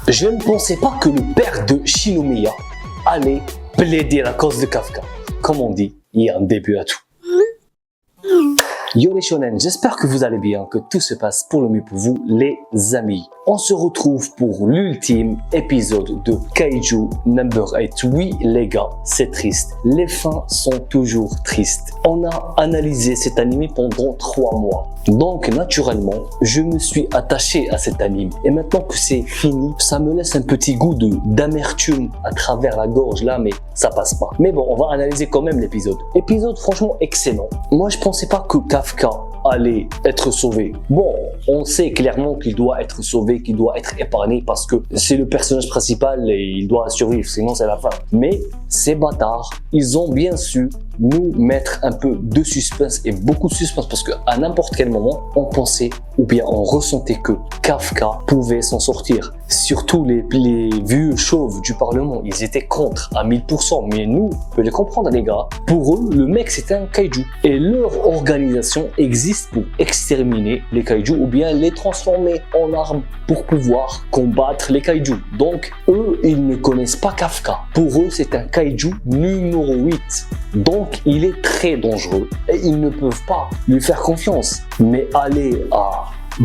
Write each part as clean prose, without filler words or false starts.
Je ne pensais pas que le père de Shinomiya allait plaider la cause de Kafka. Comme on dit, il y a un début à tout. Yo les shonen, j'espère que vous allez bien, que tout se passe pour le mieux pour vous les amis. On se retrouve pour l'ultime épisode de Kaiju Number 8. Oui les gars, c'est triste. Les fins sont toujours tristes. On a analysé cet anime pendant 3 mois. Donc naturellement, je me suis attaché à cet anime. Et maintenant que c'est fini, ça me laisse un petit goût d'amertume à travers la gorge là, mais ça passe pas. Mais bon, on va analyser quand même l'épisode. Épisode franchement excellent. Moi je pensais pas que Kafka allait être sauvé. Bon, on sait clairement qu'il doit être sauvé, qu'il doit être épargné parce que c'est le personnage principal et il doit survivre, sinon c'est la fin. Mais ces bâtards, ils ont bien su nous mettre un peu de suspense et beaucoup de suspense parce qu'à n'importe quel moment, on pensait ou bien on ressentait que Kafka pouvait s'en sortir. Surtout les vieux chauves du Parlement, ils étaient contre à 1000%. Mais nous, on peut les comprendre les gars. Pour eux, le mec c'était un kaiju. Et leur organisation existe pour exterminer les kaiju ou bien les transformer en armes pour pouvoir combattre les kaiju. Donc, eux, ils ne connaissent pas Kafka. Pour eux, c'est un kaiju numéro 8. Donc, il est très dangereux et ils ne peuvent pas lui faire confiance. Mais aller à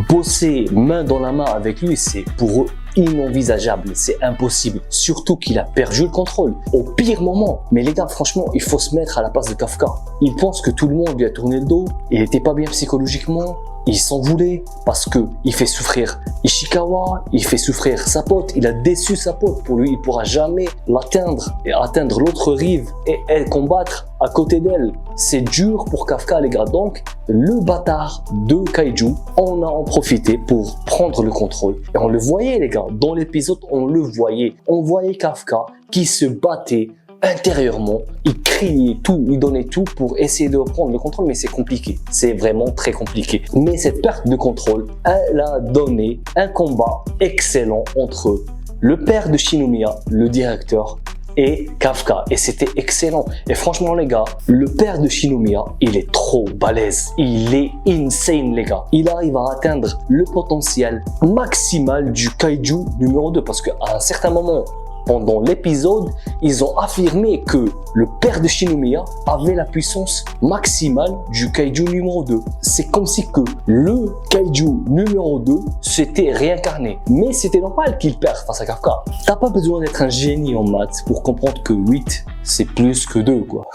bosser main dans la main avec lui, c'est pour eux inenvisageable, c'est impossible. Surtout qu'il a perdu le contrôle au pire moment. Mais les gars, franchement, il faut se mettre à la place de Kafka. Il pense que tout le monde lui a tourné le dos. Il n'était pas bien psychologiquement. Il s'en voulait parce que il fait souffrir Ishikawa, il fait souffrir sa pote, il a déçu sa pote. Pour lui, il pourra jamais l'atteindre et atteindre l'autre rive et elle combattre à côté d'elle. C'est dur pour Kafka les gars. Donc le bâtard de Kaiju, on a en profité pour prendre le contrôle. Et on le voyait les gars, dans l'épisode on le voyait. On voyait Kafka qui se battait intérieurement, il criait tout, il donnait tout pour essayer de reprendre le contrôle, mais c'est compliqué, c'est vraiment très compliqué. Mais cette perte de contrôle, elle a donné un combat excellent entre le père de Shinomiya, le directeur, et Kafka, et c'était excellent. Et franchement les gars, le père de Shinomiya, il est trop balèze, il est insane les gars. Il arrive à atteindre le potentiel maximal du kaiju numéro 2, parce qu'à un certain moment, pendant l'épisode, ils ont affirmé que le père de Shinomiya avait la puissance maximale du kaiju numéro 2. C'est comme si que le kaiju numéro 2 s'était réincarné. Mais c'était normal qu'il perde face à Kafka. T'as pas besoin d'être un génie en maths pour comprendre que 8, c'est plus que 2 quoi.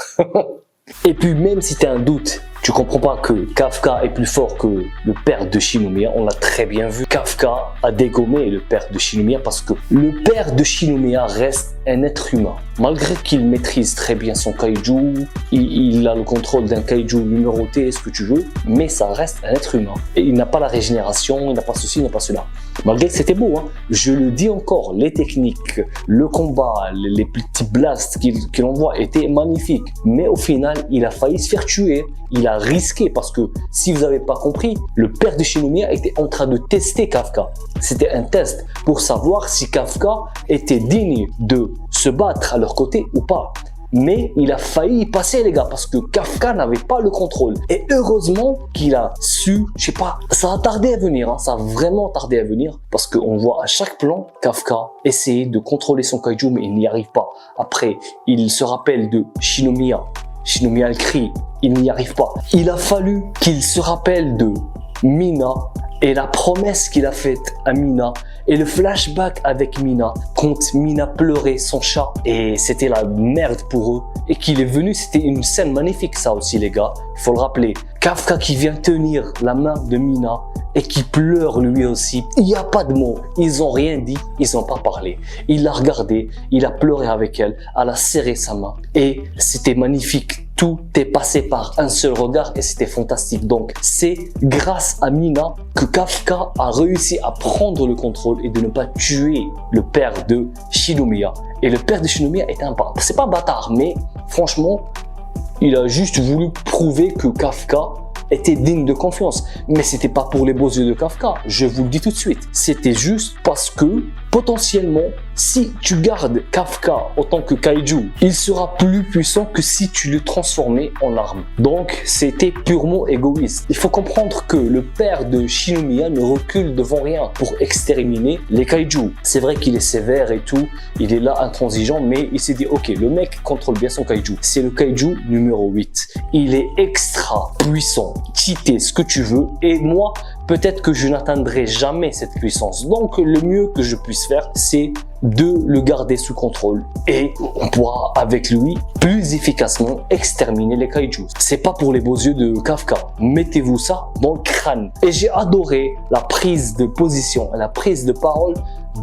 Et puis même si tu as un doute, tu comprends pas que Kafka est plus fort que le père de Shinomiya, on l'a très bien vu. Kafka a dégommé le père de Shinomiya parce que le père de Shinomiya reste un être humain. Malgré qu'il maîtrise très bien son kaiju, il a le contrôle d'un kaiju numéroté, ce que tu veux, mais ça reste un être humain. Et il n'a pas la régénération, il n'a pas ceci, il n'a pas cela. Malgré que c'était beau, hein, je le dis encore, les techniques, le combat, les petits blasts qu'il envoie étaient magnifiques. Mais au final, il a failli se faire tuer. Il a risqué parce que, si vous n'avez pas compris, le père de Shinomiya était en train de tester Kafka. C'était un test pour savoir si Kafka était digne de se battre à leur côté ou pas. Mais il a failli y passer les gars parce que Kafka n'avait pas le contrôle. Et heureusement qu'il a su, je sais pas, ça a tardé à venir, hein, ça a vraiment tardé à venir parce qu'on voit à chaque plan Kafka essayer de contrôler son kaiju mais il n'y arrive pas. Après, il se rappelle de Shinomiya. Shinomiya le crie, il n'y arrive pas. Il a fallu qu'il se rappelle de Mina et la promesse qu'il a faite à Mina et le flashback avec Mina quand Mina pleurait son chat et c'était la merde pour eux et qu'il est venu, c'était une scène magnifique ça aussi les gars, il faut le rappeler. Kafka qui vient tenir la main de Mina et qui pleure lui aussi, il n'y a pas de mots, ils ont rien dit, ils n'ont pas parlé. Il l'a regardé, il a pleuré avec elle, elle a serré sa main et c'était magnifique. Tout est passé par un seul regard et c'était fantastique. Donc, c'est grâce à Mina que Kafka a réussi à prendre le contrôle et de ne pas tuer le père de Shinomiya. Et le père de Shinomiya est un bâtard. C'est pas un bâtard, mais franchement, il a juste voulu prouver que Kafka était digne de confiance. Mais c'était pas pour les beaux yeux de Kafka, je vous le dis tout de suite. C'était juste parce que Potentiellement, si tu gardes Kafka en tant que kaiju, il sera plus puissant que si tu le transformais en arme. Donc, c'était purement égoïste. Il faut comprendre que le père de Shinomiya ne recule devant rien pour exterminer les kaiju. C'est vrai qu'il est sévère et tout, il est là intransigeant, mais il s'est dit, ok, le mec contrôle bien son kaiju. C'est le kaiju numéro 8. Il est extra puissant, cheaté, ce que tu veux, et moi, peut-être que je n'atteindrai jamais cette puissance. Donc, le mieux que je puisse faire, c'est de le garder sous contrôle. Et on pourra, avec lui, plus efficacement exterminer les kaiju. C'est pas pour les beaux yeux de Kafka. Mettez-vous ça dans le crâne. Et j'ai adoré la prise de position, la prise de parole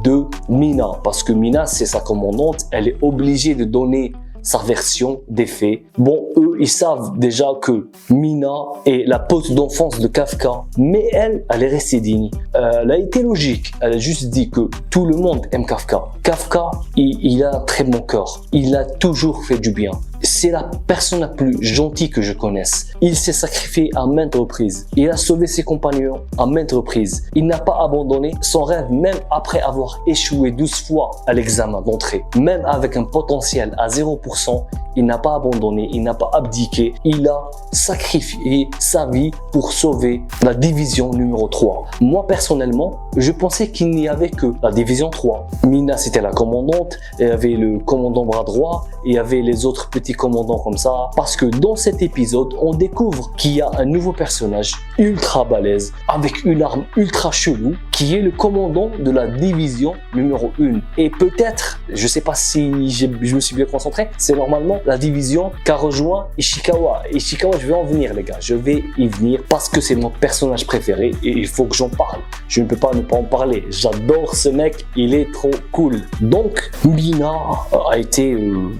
de Mina. Parce que Mina, c'est sa commandante. Elle est obligée de donner sa version des faits. Bon, eux, ils savent déjà que Mina est la pote d'enfance de Kafka, mais elle est restée digne. Elle a été logique. Elle a juste dit que tout le monde aime Kafka. Kafka, il a un très bon cœur. Il a toujours fait du bien. C'est la personne la plus gentille que je connaisse. Il s'est sacrifié à maintes reprises. Il a sauvé ses compagnons à maintes reprises. Il n'a pas abandonné son rêve même après avoir échoué 12 fois à l'examen d'entrée. Même avec un potentiel à 0%, il n'a pas abandonné, il n'a pas abdiqué. Il a sacrifié sa vie pour sauver la division numéro 3. Moi, personnellement, je pensais qu'il n'y avait que la division 3. Mina, c'était la commandante. Il y avait le commandant bras droit. Et il y avait les autres petits commandants comme ça. Parce que dans cet épisode, on découvre qu'il y a un nouveau personnage ultra balèze avec une arme ultra chelou qui est le commandant de la division numéro 1. Et peut-être, je sais pas si je me suis bien concentré, c'est normalement la division qu'a rejoint Ishikawa. Ishikawa, je vais en venir les gars, je vais y venir parce que c'est mon personnage préféré et il faut que j'en parle. Je ne peux pas ne pas en parler. J'adore ce mec, il est trop cool. Donc, Mina a été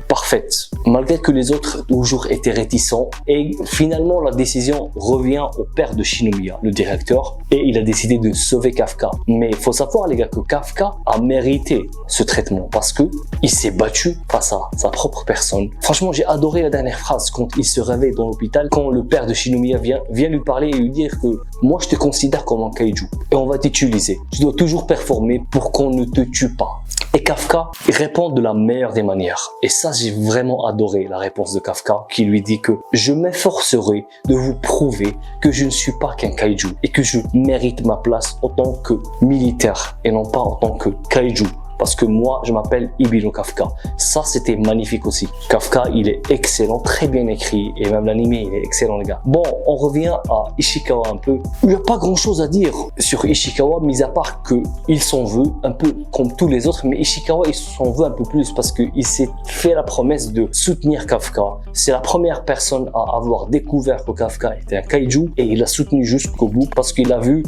parfaite, malgré que les autres toujours étaient réticents. Et finalement, la décision revient au père de Shinomiya, le directeur, et il a décidé de sauver Kafka. Mais il faut savoir les gars que Kafka a mérité ce traitement parce que il s'est battu face à sa propre personne. Franchement, j'ai adoré la dernière phrase quand il se réveille dans l'hôpital, quand le père de Shinomiya vient lui parler et lui dire que moi je te considère comme un kaiju et on va t'utiliser. Tu dois toujours performer pour qu'on ne te tue pas. Et Kafka répond de la meilleure des manières. Et ça, j'ai vraiment adoré la réponse de Kafka qui lui dit que je m'efforcerai de vous prouver que je ne suis pas qu'un kaiju et que je mérite ma place en tant que militaire et non pas en tant que kaiju. Parce que moi, je m'appelle Ibino Kafka. Ça, c'était magnifique aussi. Kafka, il est excellent, très bien écrit. Et même l'animé, il est excellent, les gars. Bon, on revient à Ishikawa un peu. Il n'y a pas grand-chose à dire sur Ishikawa, mis à part qu'il s'en veut, un peu comme tous les autres. Mais Ishikawa, il s'en veut un peu plus parce qu'il s'est fait la promesse de soutenir Kafka. C'est la première personne à avoir découvert que Kafka était un kaiju. Et il l'a soutenu jusqu'au bout parce qu'il a vu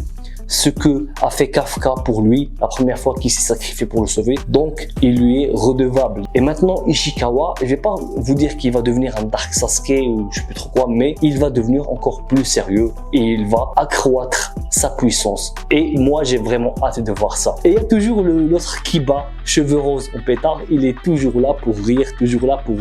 ce que a fait Kafka pour lui la première fois qu'il s'est sacrifié pour le sauver. Donc, il lui est redevable. Et maintenant, Ishikawa, je vais pas vous dire qu'il va devenir un Dark Sasuke ou je sais plus trop quoi, mais il va devenir encore plus sérieux et il va accroître sa puissance. Et moi, j'ai vraiment hâte de voir ça. Et il y a toujours l'autre Kiba, cheveux roses en pétard, il est toujours là pour rire, toujours là pour...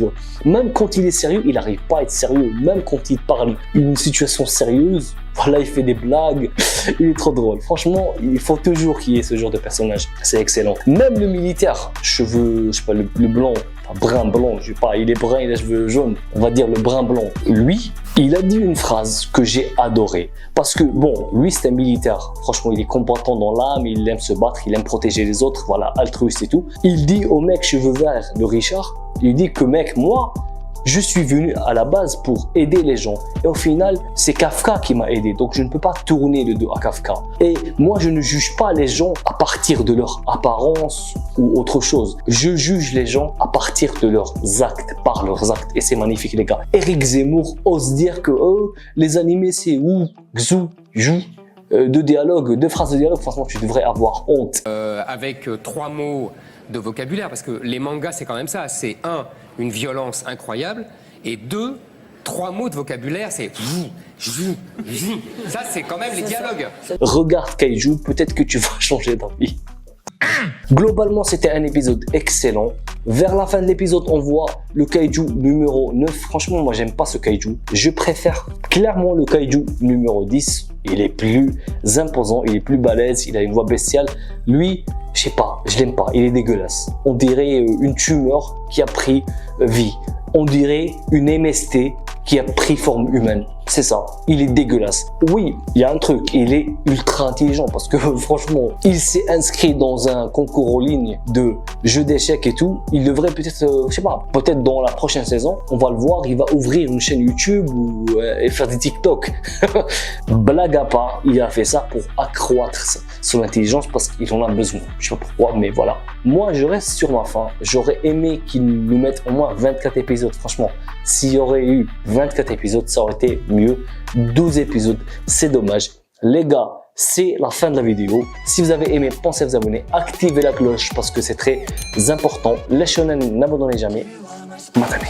Même quand il est sérieux, il n'arrive pas à être sérieux. Même quand il parle d'une situation sérieuse, voilà, il fait des blagues, il est trop drôle. Franchement, il faut toujours qu'il y ait ce genre de personnage. C'est excellent. Même le militaire, cheveux, je sais pas, le blanc, enfin, brun blanc, je sais pas, il est brun, il a les cheveux jaunes, on va dire le brun blanc. Lui, il a dit une phrase que j'ai adorée. Parce que, bon, lui, c'est un militaire. Franchement, il est combattant dans l'âme, il aime se battre, il aime protéger les autres, voilà, altruiste et tout. Il dit au mec cheveux verts de Richard, il dit que mec, moi, je suis venu à la base pour aider les gens. Et au final, c'est Kafka qui m'a aidé. Donc, je ne peux pas tourner le dos à Kafka. Et moi, je ne juge pas les gens à partir de leur apparence ou autre chose. Je juge les gens à partir de leurs actes, par leurs actes. Et c'est magnifique, les gars. Eric Zemmour ose dire que les animés, c'est ou, xou, jou. Deux dialogues, deux phrases de dialogue, franchement, tu devrais avoir honte. Avec 3 mots de vocabulaire, parce que les mangas, c'est quand même ça. C'est 1, une violence incroyable, et 2, 3 mots de vocabulaire, c'est... Ça, c'est quand même les dialogues. Regarde Kaiju, peut-être que tu vas changer d'avis. Globalement, c'était un épisode excellent. Vers la fin de l'épisode, on voit le kaiju numéro 9. Franchement, moi, j'aime pas ce kaiju. Je préfère clairement le kaiju numéro 10. Il est plus imposant, il est plus balèze, il a une voix bestiale. Lui, je sais pas, je l'aime pas, il est dégueulasse. On dirait une tumeur qui a pris vie. On dirait une MST qui a pris forme humaine. C'est ça, il est dégueulasse. Oui, il y a un truc, il est ultra intelligent parce que franchement, il s'est inscrit dans un concours en ligne de jeux d'échecs et tout. Il devrait peut-être, je sais pas, peut-être dans la prochaine saison, on va le voir, il va ouvrir une chaîne YouTube ou et faire des TikTok. Blague à part, il a fait ça pour accroître son intelligence parce qu'il en a besoin. Je sais pas pourquoi, mais voilà. Moi, je reste sur ma faim. J'aurais aimé qu'ils nous mettent au moins 24 épisodes. Franchement, s'il y aurait eu 24 épisodes, ça aurait été mieux. 12 épisodes, c'est dommage. Les gars, c'est la fin de la vidéo. Si vous avez aimé, pensez à vous abonner, activez la cloche parce que c'est très important. Les shonen, n'abandonnez jamais. Matane.